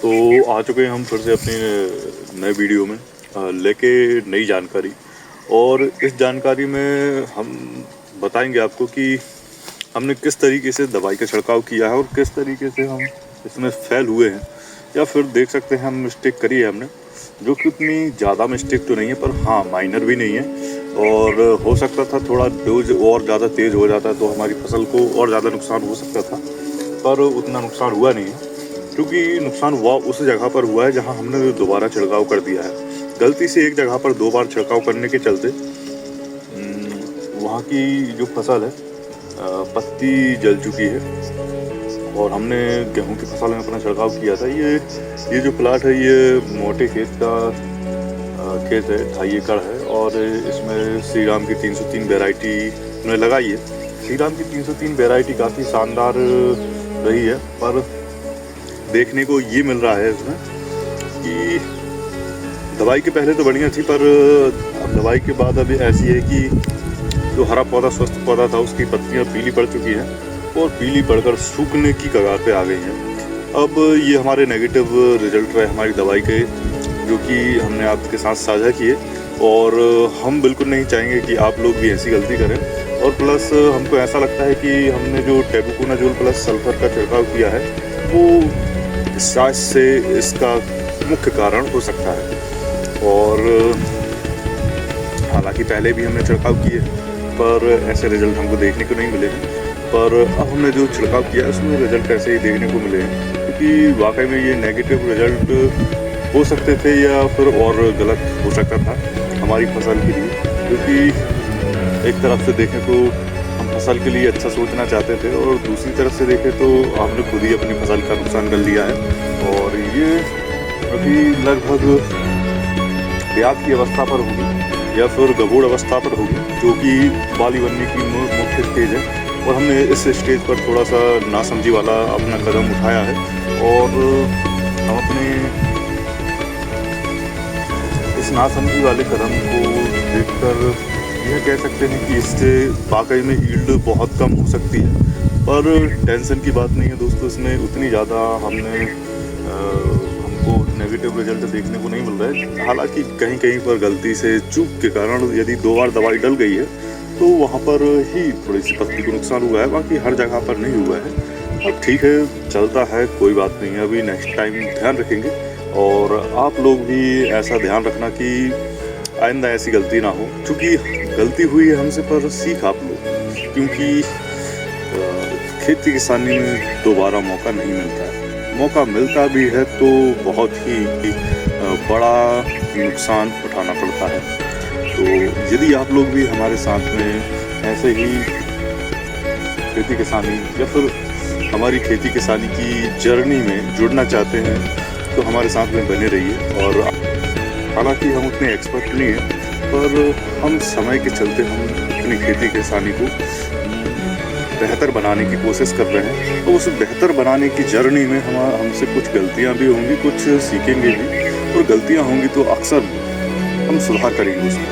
तो आ चुके हैं हम फिर से अपनी नए वीडियो में लेके नई जानकारी। और इस जानकारी में हम बताएंगे आपको कि हमने किस तरीके से दवाई का छिड़काव किया है और किस तरीके से हम इसमें फेल हुए हैं, या फिर देख सकते हैं हम मिस्टेक करी है हमने, जो कि उतनी ज़्यादा मिस्टेक तो नहीं है पर हाँ माइनर भी नहीं है। और हो सकता था थोड़ा डोज और ज़्यादा तेज़ हो जाता तो हमारी फसल को और ज़्यादा नुकसान हो सकता था, पर उतना नुकसान हुआ नहीं है। क्योंकि नुकसान हुआ उस जगह पर हुआ है जहां हमने दोबारा छिड़काव कर दिया है। गलती से एक जगह पर 2 बार छिड़काव करने के चलते वहाँ की जो फसल है पत्ती जल चुकी है। और हमने गेहूं की फसल में अपना छिड़काव किया था। ये जो प्लाट है ये मोटे खेत का खेत है, 2.5 एकड़ है। और इसमें श्री राम की 303 वैरायटी हमने लगाई है। श्री राम की 303 वैरायटी काफ़ी शानदार रही है, पर देखने को ये मिल रहा है इसमें कि दवाई के पहले तो बढ़िया थी, पर अब दवाई के बाद अभी ऐसी है कि जो हरा पौधा स्वस्थ पौधा था उसकी पत्तियां पीली पड़ चुकी हैं और पीली पड़कर सूखने की कगार पे आ गई हैं। अब ये हमारे नेगेटिव रिजल्ट रहे हमारी दवाई के, जो कि हमने आपके साथ साझा किए। और हम बिल्कुल नहीं चाहेंगे कि आप लोग भी ऐसी गलती करें। और प्लस हमको ऐसा लगता है कि हमने जो टेबुकोनाजोल प्लस सल्फर का छिड़काव किया है वो शायद से इसका मुख्य कारण हो सकता है। और हालांकि पहले भी हमने छिड़काव किए पर ऐसे रिजल्ट हमको देखने को नहीं मिले, पर अब हमने जो छिड़काव किया है उसमें रिजल्ट ऐसे ही देखने को मिले हैं। क्योंकि वाकई में ये नेगेटिव रिजल्ट हो सकते थे या फिर और गलत हो सकता था हमारी फसल के लिए। क्योंकि एक तरफ से देखें तो हम फसल के लिए अच्छा सोचना चाहते थे और दूसरी तरफ से देखें तो हमने खुद ही अपनी फसल का नुकसान कर लिया है। और ये अभी लगभग ब्याज की अवस्था पर होगी या फिर गबोड़ अवस्था पर होगी, जो कि बाली बनने की मुख्य स्टेज है। और हमने इस स्टेज पर थोड़ा सा नासमझी वाला अपना कदम उठाया है। और हम अपने इस नासमझी वाले कदम को देखकर यह कह सकते हैं कि इससे वाकई में यील्ड बहुत कम हो सकती है। पर टेंशन की बात नहीं है दोस्तों, इसमें उतनी ज़्यादा हमको नेगेटिव रिजल्ट देखने को नहीं मिल रहा है। हालांकि कहीं कहीं पर गलती से चूक के कारण यदि 2 बार दवाई डल गई है तो वहाँ पर ही थोड़ी सी पत्ती को नुकसान हुआ है, बाकी हर जगह पर नहीं हुआ है। अब ठीक है, चलता है, कोई बात नहीं है। अभी नेक्स्ट टाइम ध्यान रखेंगे और आप लोग भी ऐसा ध्यान रखना कि आइंदा ऐसी गलती ना हो। क्योंकि गलती हुई है हमसे, पर सीख आप लोग, क्योंकि खेती किसानी में दोबारा मौका नहीं मिलता है। मौका मिलता भी है तो बहुत ही बड़ा नुकसान उठाना पड़ता है। तो यदि आप लोग भी हमारे साथ में ऐसे ही खेती किसानी या फिर हमारी खेती किसानी की जर्नी में जुड़ना चाहते हैं तो हमारे साथ में बने रहिए। और हालांकि हम उतने एक्सपर्ट नहीं हैं, पर हम समय के चलते हम अपनी खेती किसानी को बेहतर बनाने की कोशिश कर रहे हैं। तो उस बेहतर बनाने की जर्नी में हमसे कुछ गलतियां भी होंगी, कुछ सीखेंगे भी। और गलतियां होंगी तो अक्सर हम सुधार करेंगे उसमें।